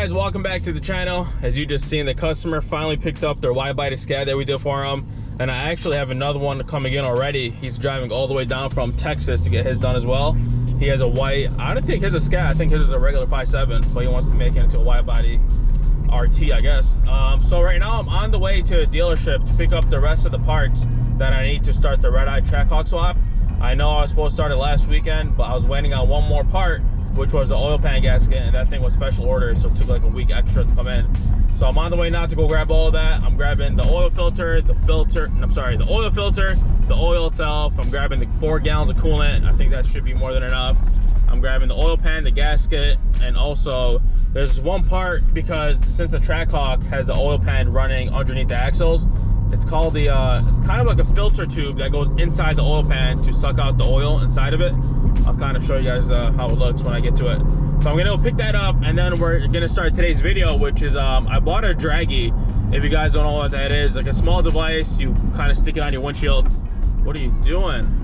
guys, welcome back to the channel. As you just seen, the customer finally picked up their wide body Scat that we did for him, and I actually have another one coming in already. He's driving all the way down from Texas to get his done as well. He has a white, I don't think his is Scat, I think his is a regular 5.7, but he wants to make it into a wide body RT, I guess. So right now I'm on the way to a dealership to pick up the rest of the parts that I need to start the red-eye Trackhawk swap. I know I was supposed to start it last weekend, but I was waiting on one more part, which was the oil pan gasket, and that thing was special order, so it took like a week extra to come in. So I'm on the way now to go grab all of that. I'm grabbing the oil filter, the oil filter, the oil itself. I'm grabbing the 4 gallons of coolant. I think that should be more than enough. I'm grabbing the oil pan, the gasket, and also there's one part, because since the Trackhawk has the oil pan running underneath the axles, it's called the it's kind of like a filter tube that goes inside the oil pan to suck out the oil inside of it. I'll kind of show you guys how it looks when I get to it. So I'm gonna go pick that up, and then we're gonna start today's video, which is I bought a Dragy. If you guys don't know what that is, like a small device, you kind of stick it on your windshield. What are you doing?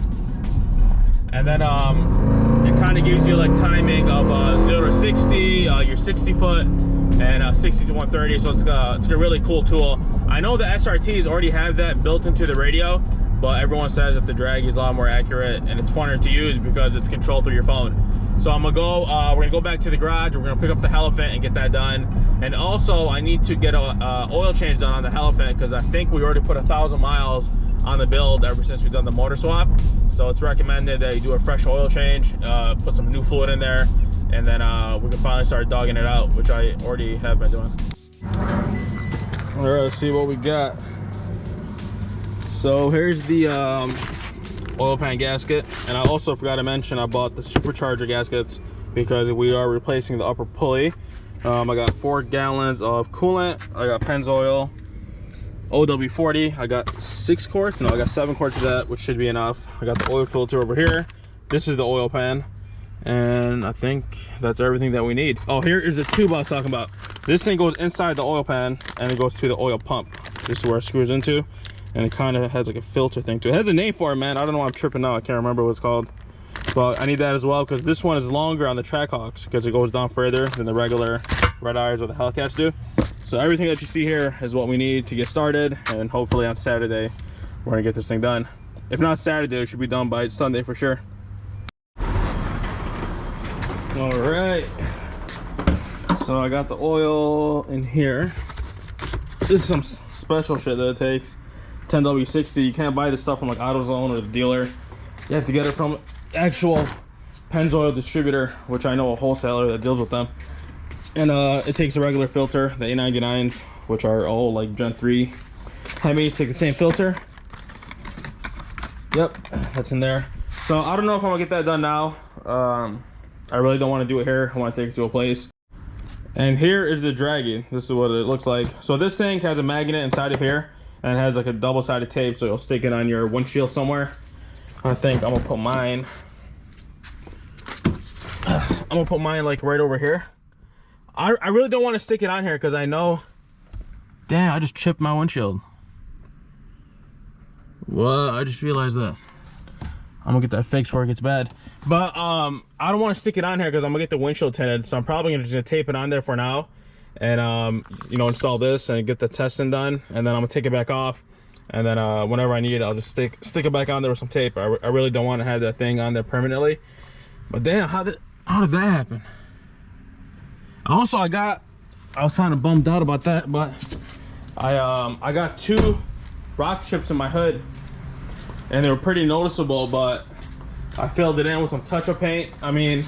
And then it kind of gives you like timing of 0 to 60, your 60 foot, and 60 to 130. So it's a really cool tool. I know the SRTs already have that built into the radio, but everyone says that the Dragy is a lot more accurate and it's funner to use because it's controlled through your phone. So I'm gonna go, we're gonna go back to the garage, we're gonna pick up the Hellephant and get that done. And also I need to get a oil change done on the Hellephant, because I think we already put 1,000 miles on the build ever since we've done the motor swap. So it's recommended that you do a fresh oil change, put some new fluid in there, and then we can finally start dogging it out, which I already have been doing. All right, let's see what we got. So here's the oil pan gasket, and I also forgot to mention I bought the supercharger gaskets because we are replacing the upper pulley. I got 4 gallons of coolant, I got Pennzoil, OW40, I got 6 quarts, no, I got 7 quarts of that, which should be enough. I got the oil filter over here. This is the oil pan, and I think that's everything that we need. Oh, here is the tube I was talking about. This thing goes inside the oil pan and it goes to the oil pump. This is where it screws into, and it kind of has like a filter thing to it. It has a name for it, man. I don't know why I'm tripping now. I can't remember what it's called. But I need that as well, because this one is longer on the Trackhawks because it goes down further than the regular red eyes or the Hellcats do. So everything that you see here is what we need to get started, and hopefully on Saturday we're gonna get this thing done. If not Saturday, it should be done by Sunday for sure. All right, so I got the oil in here. This is some special shit that it takes. 10W60. You can't buy this stuff from like AutoZone or the dealer. You have to get it from actual Pennzoil distributor, which I know a wholesaler that deals with them. And it takes a regular filter, the A99s, which are all like Gen 3 Hemis, take the same filter. Yep, that's in there. So I don't know if I'm gonna get that done now. I really don't want to do it here. I want to take it to a place. And here is the Dragy. This is what it looks like. So this thing has a magnet inside of here, and it has like a double-sided tape, so you'll stick it on your windshield somewhere. I think I'm gonna put mine like right over here. I really don't want to stick it on here because I know, damn, I just chipped my windshield. What? I just realized that. I'm gonna get that fixed before it gets bad. But I don't want to stick it on here because I'm gonna get the windshield tinted, so I'm probably gonna tape it on there for now, and you know, install this and get the testing done, and then I'm gonna take it back off, and then whenever I need it, I'll just stick it back on there with some tape. I really don't want to have that thing on there permanently. But damn, how did that happen? Also, I was kind of bummed out about that, but I got 2 rock chips in my hood, and they were pretty noticeable, but I filled it in with some touch-up paint. I mean,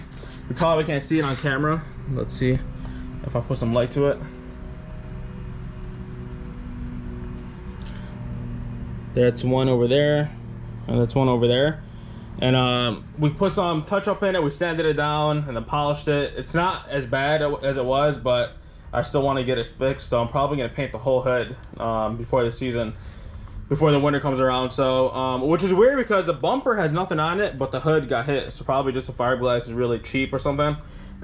you probably can't see it on camera. Let's see if I put some light to it. That's one over there, and that's one over there. And we put some touch-up in it, we sanded it down, and then polished it. It's not as bad as it was, but I still want to get it fixed, so I'm probably going to paint the whole hood before the winter comes around. So which is weird because the bumper has nothing on it, but the hood got hit, so probably just the fiberglass is really cheap or something,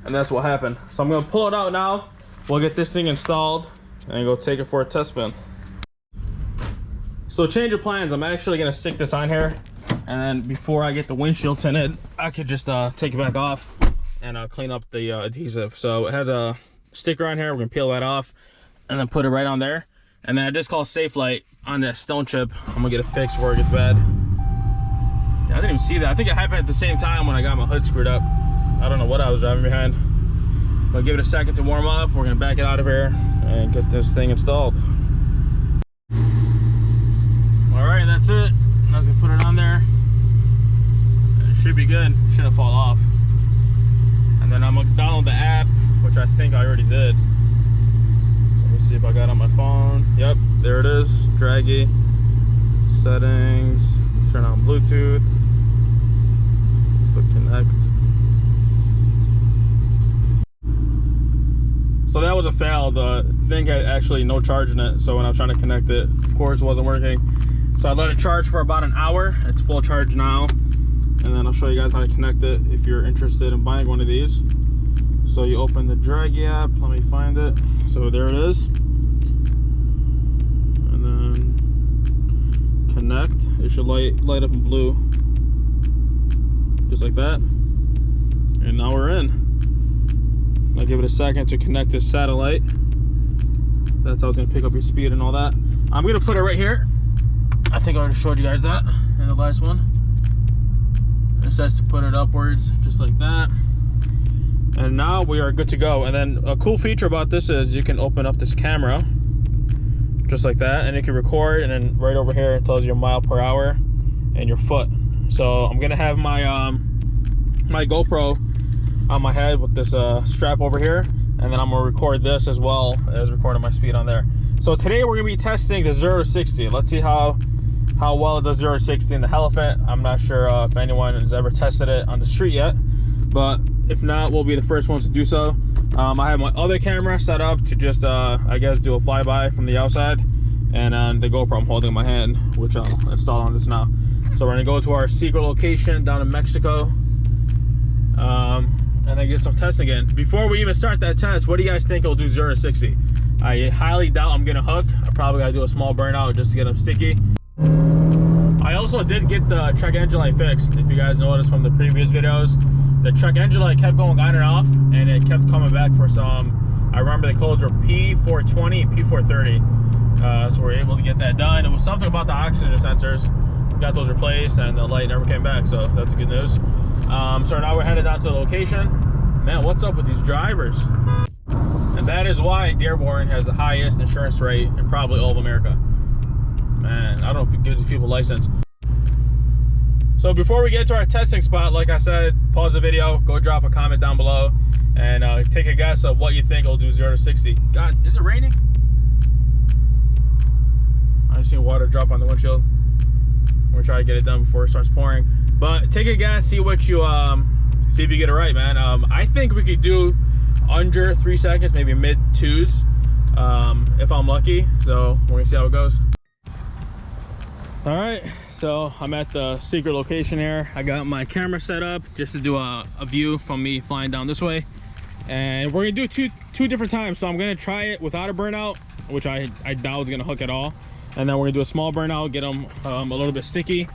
and that's what happened. So I'm going to pull it out now, we'll get this thing installed and go take it for a test spin. So change of plans, I'm actually going to stick this on here, and then before I get the windshield tinted, I could just take it back off and clean up the adhesive. So it has a sticker on here. We're gonna peel that off and then put it right on there. And then I just call Safe Light on that stone chip. I'm gonna get it fixed before it gets bad. Yeah, I didn't even see that. I think it happened at the same time when I got my hood screwed up. I don't know what I was driving behind. But give it a second to warm up. We're gonna back it out of here and get this thing installed. All right, that's it. I was gonna put it on there. It should be good. It shouldn't fall off. And then I'm gonna download the app, which I think I already did. Let me see if I got it on my phone. Yep, there it is. Dragy. Settings. Turn on Bluetooth. Click connect. So that was a fail. The thing had actually no charge in it. So when I was trying to connect it, of course it wasn't working. So I let it charge for about an hour. It's full charge now. And then I'll show you guys how to connect it if you're interested in buying one of these. So you open the Dragy app. Let me find it. So there it is. And then connect. It should light up in blue. Just like that. And now we're in. I'll give it a second to connect this satellite. That's how it's gonna pick up your speed and all that. I'm gonna put it right here. I think I already showed you guys that in the last one. It says to put it upwards, just like that. And now we are good to go. And then a cool feature about this is you can open up this camera, just like that, and you can record, and then right over here it tells you your mile per hour and your foot. So I'm gonna have my my GoPro on my head with this strap over here, and then I'm gonna record this as well as recording my speed on there. So today we're gonna be testing the 0 to 60. Let's see how well it does 0 to 60 in the Hellephant. I'm not sure if anyone has ever tested it on the street yet, but if not, we'll be the first ones to do so. I have my other camera set up to just I guess do a flyby from the outside, and the GoPro I'm holding in my hand, which I'll install on this now. So we're gonna go to our secret location down in Mexico, and then get some tests again. Before we even start that test, what do you guys think it'll do 0 to 60? I highly doubt I'm gonna hook. I probably gotta do a small burnout just to get them sticky. I also did get the check engine light fixed. If you guys noticed from the previous videos, the check engine light kept going on and off, and it kept coming back for some, I remember the codes were P420 and P430. So we were able to get that done. It was something about the oxygen sensors. We got those replaced, and the light never came back, so that's good news. So now we're headed down to the location. Man, what's up with these drivers? And that is why Dearborn has the highest insurance rate in probably all of America. Man, I don't know if it gives these people a license. So before we get to our testing spot, like I said, pause the video, go drop a comment down below, and take a guess of what you think it'll do 0 to 60. God, is it raining? I just seen water drop on the windshield. I'm gonna try to get it done before it starts pouring. But take a guess, see what you see if you get it right, man. I think we could do under 3 seconds, maybe mid 2s, if I'm lucky. So we're gonna see how it goes. All right, so I'm at the secret location here. I got my camera set up just to do a view from me flying down this way, and we're gonna do two different times. So I'm gonna try it without a burnout, which I doubt is gonna hook at all, and then we're gonna do a small burnout, get them a little bit sticky,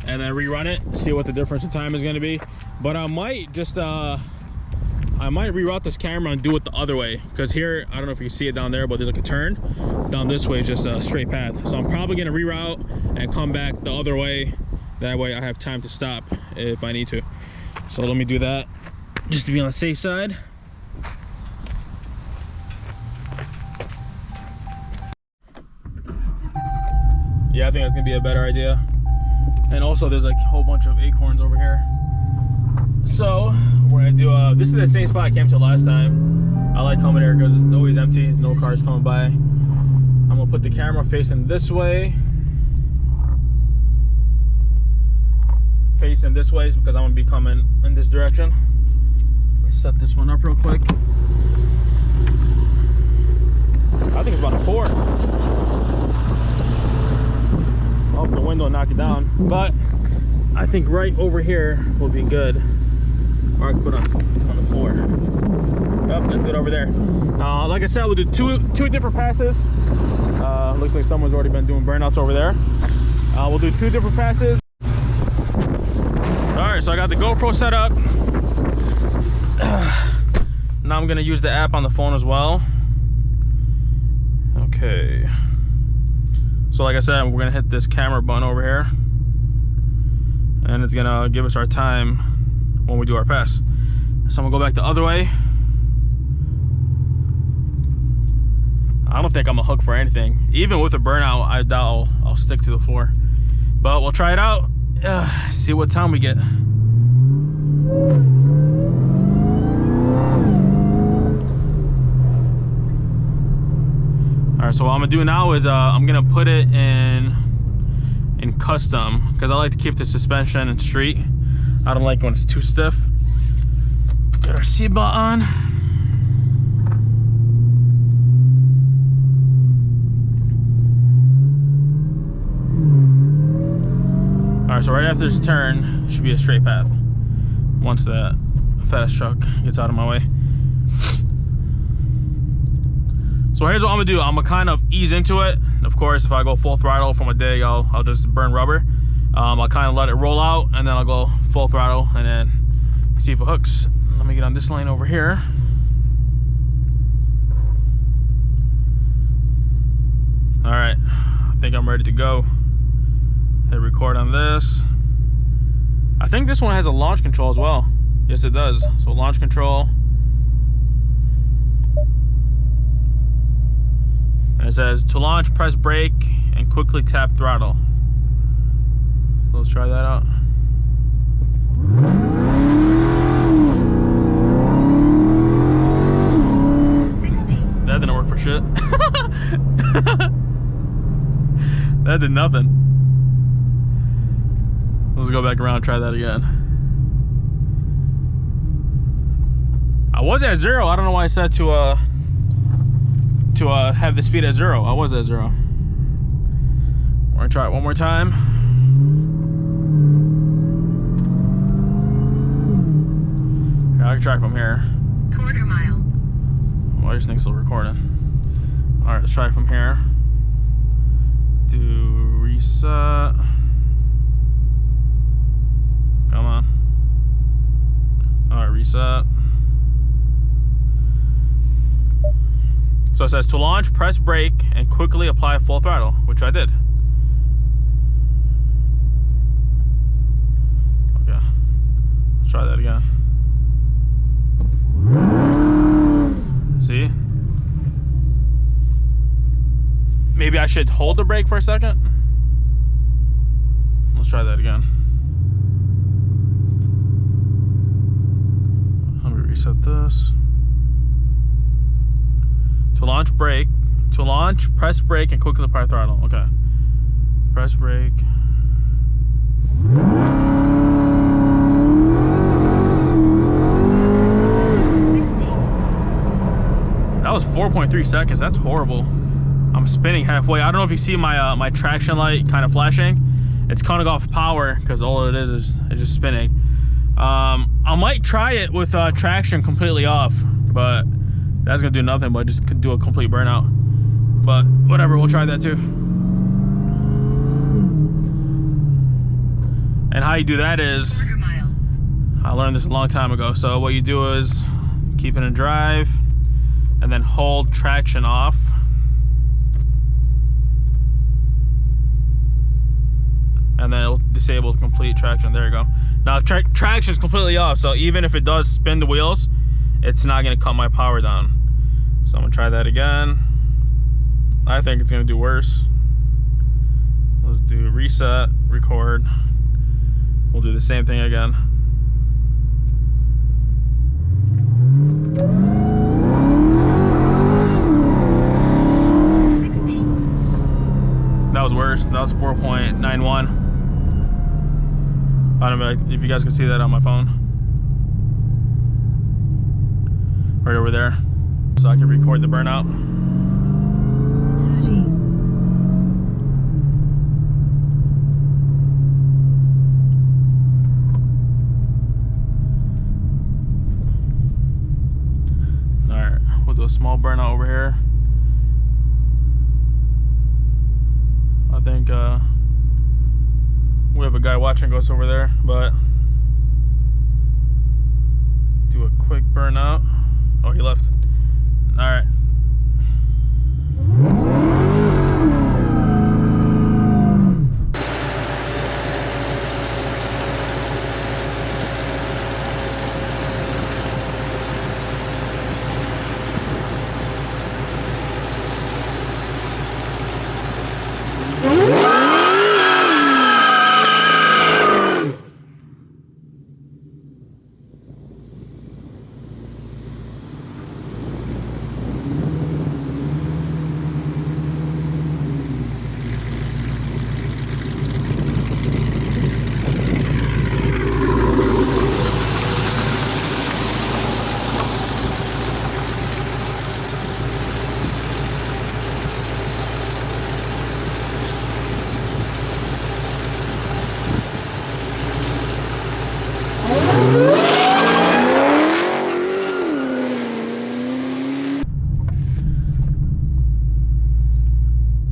and then rerun it, see what the difference in time is gonna be. But I might just I might reroute this camera and do it the other way, because here, I don't know if you can see it down there, but there's like a turn. Down this way is just a straight path. So I'm probably gonna reroute and come back the other way. That way I have time to stop if I need to. So let me do that, just to be on the safe side. Yeah, I think that's gonna be a better idea. And also there's like a whole bunch of acorns over here. So we're gonna do this is the same spot I came to last time. I like coming here because it's always empty, there's no cars coming by. I'm gonna put the camera facing this way. Facing this way because I'm gonna be coming in this direction. Let's set this one up real quick. I think it's about to pour. I'll open the window and knock it down. But I think right over here will be good. Or I can put on the floor. Oh, that's good over there. Like I said, we'll do two different passes. Looks like someone's already been doing burnouts over there. We'll do 2 different passes. All right, so I got the GoPro set up. Now I'm gonna use the app on the phone as well. Okay. So like I said, we're gonna hit this camera button over here, and it's gonna give us our time when we do our pass. So I'm gonna go back the other way. I don't think I'm a hook for anything. Even with a burnout, I doubt I'll stick to the floor. But we'll try it out. See what time we get. All right, so what I'm gonna do now is I'm gonna put it in custom, because I like to keep the suspension in street. I don't like when it's too stiff. Get our seatbelt on. All right, so right after this turn, it should be a straight path once the fast truck gets out of my way. So here's what I'm gonna do. I'm gonna kind of ease into it. Of course, if I go full throttle from a dig, I'll just burn rubber. I'll kind of let it roll out, and then I'll go full throttle and then see if it hooks. Let me get on this lane over here. All right, I think I'm ready to go. Hit record on this. I think this one has a launch control as well. Yes, it does. So launch control. And it says, to launch, press brake and quickly tap throttle. So let's try that out. That didn't work for shit. That did nothing. Let's go back around and try that again. I was at 0. I don't know why I said to have the speed at 0. I was at 0. We're gonna try it one more time. Here, I can try from here. Quarter mile. Well, this thing's still recording. All right, let's try from here. Do reset. Come on. All right, reset. So it says, to launch, press brake and quickly apply full throttle, which I did. Okay, let's try that again. See? Maybe I should hold the brake for a second. Let's try that again. Let me reset this. To launch, brake. To launch, press brake and quickly apply throttle. Okay. Press brake. That was 4.3 seconds. That's horrible. I'm spinning halfway. I don't know if you see my my traction light kind of flashing. It's cutting off power because all it is just spinning. I might try it with traction completely off, but that's gonna do nothing but just do a complete burnout. But whatever, we'll try that too. And how you do that is, I learned this a long time ago. So what you do is keep it in drive and then hold traction off. And then it'll disable complete traction. There you go. Now traction is completely off, so even if it does spin the wheels, it's not gonna cut my power down. So I'm gonna try that again. I think it's gonna do worse. Let's do reset, record. We'll do the same thing again. That was worse. That was 4.91. I don't know if you guys can see that on my phone. Right over there. So I can record the burnout. 30. Alright, we'll do a small burnout over here. I think we have a guy watching us over there, but do a quick burnout. Oh, he left. All right.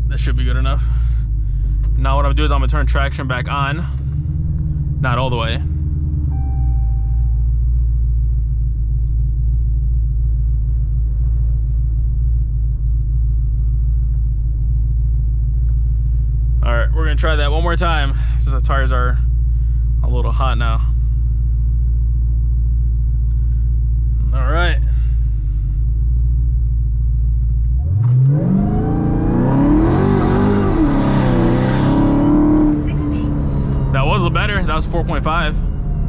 That should be good enough. Now what I'm gonna do is I'm gonna turn traction back on. Not all the way. All right, we're gonna try that one more time since the tires are a little hot now. All right. That was a little better. That was 4.5.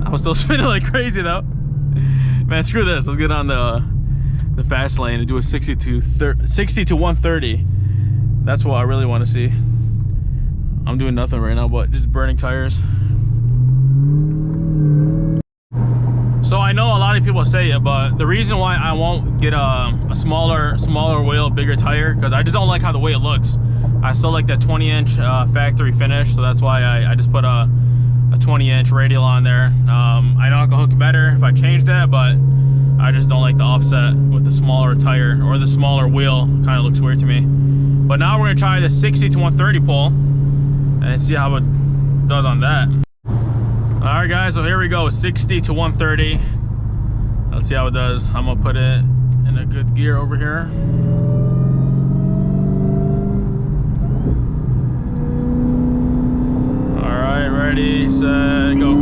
I was still spinning like crazy though. Man, screw this. Let's get on the fast lane and do a 60 to 130. That's what I really want to see. I'm doing nothing right now but just burning tires. So I know a lot of people say it, but the reason why I won't get a smaller wheel, bigger tire, because I just don't like how the way it looks. I still like that 20-inch factory finish, so that's why I just put a 20-inch radial on there. I know I can hook better if I change that, but I just don't like the offset with the smaller tire or the smaller wheel. Kind of looks weird to me. But now we're gonna try the 60 to 130 pull and see how it does on that. All right, guys, so here we go, 60 to 130. Let's see how it does. I'm gonna put it in a good gear over here. All right, ready, set, go.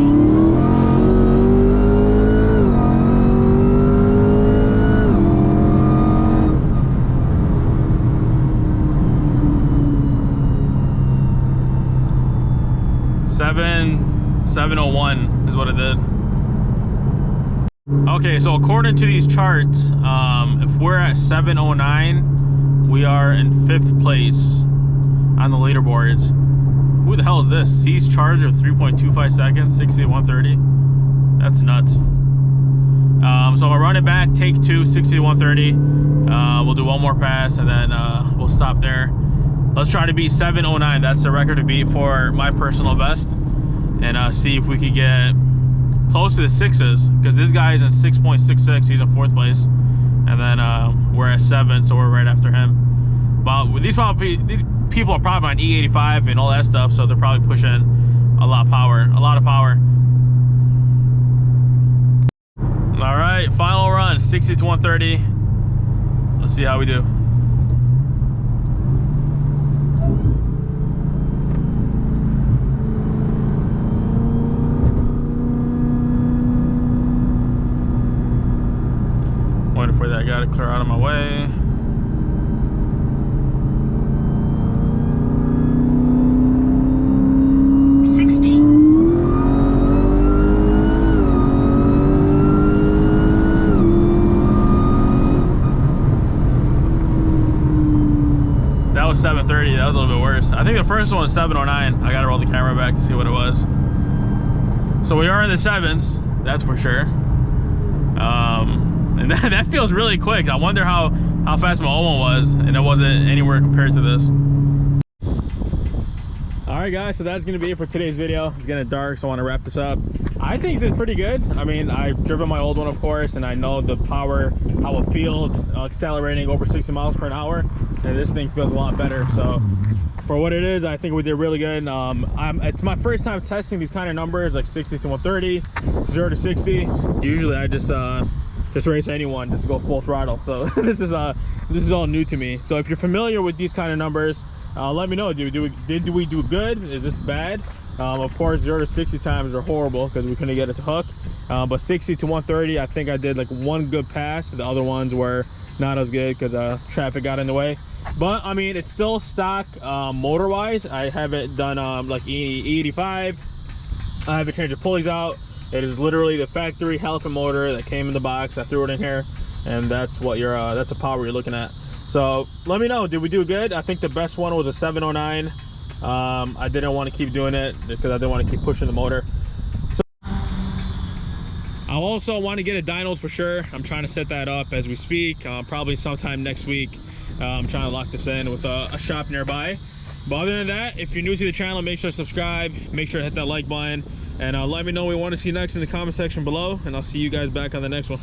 $701 is what it did. Okay, so according to these charts, if we're at 709, we are in 5th place on the leaderboards. Who the hell is this? C's charge of 3.25 seconds, 60 to 130. That's nuts. So I'm gonna run it back, take 2, 60 to 130. We'll do one more pass and then we'll stop there. Let's try to beat 709. That's the record to beat for my personal best. And see if we could get close to the 6s, because this guy is in 6.66. He's in 4th place, and then we're at 7, so we're right after him. But these people are probably on E85 and all that stuff, so they're probably pushing a lot of power. All right, final run, 60 to 130. Let's see how we do. Waiting for that guy to clear out of my way. That was 730. That was a little bit worse. I think the first one was 709. I gotta roll the camera back to see what it was. So we are in the 7s, that's for sure. And that feels really quick. I wonder how fast my old one was, and it wasn't anywhere compared to this. All right, guys, so that's gonna be it for today's video. It's getting dark, so I want to wrap this up. I think it's pretty good. I mean, I've driven my old one, of course, and I know the power, how it feels accelerating over 60 miles per hour, and this thing feels a lot better. So for what it is, I think we did really good. It's my first time testing these kind of numbers, like 60 to 130, 0 to 60. Usually I just just race anyone, just go full throttle. So this is all new to me. So if you're familiar with these kind of numbers, let me know. Did we do good? Is this bad? Of course, 0 to 60 times are horrible because we couldn't get it to hook. But 60 to 130, I think I did like one good pass. The other ones were not as good because traffic got in the way. But I mean, it's still stock motor wise. I haven't done like E85. I haven't changed the pulleys out. It is literally the factory Hellephant motor that came in the box. I threw it in here, and that's what you're that's the power you're looking at. So let me know, did we do good? I think the best one was a 709. I didn't want to keep doing it because I didn't want to keep pushing the motor. So I also want to get a dyno for sure. I'm trying to set that up as we speak, probably sometime next week. I'm trying to lock this in with a shop nearby. But other than that, if you're new to the channel, make sure to subscribe, make sure to hit that like button, and let me know what you want to see next in the comment section below, and I'll see you guys back on the next one.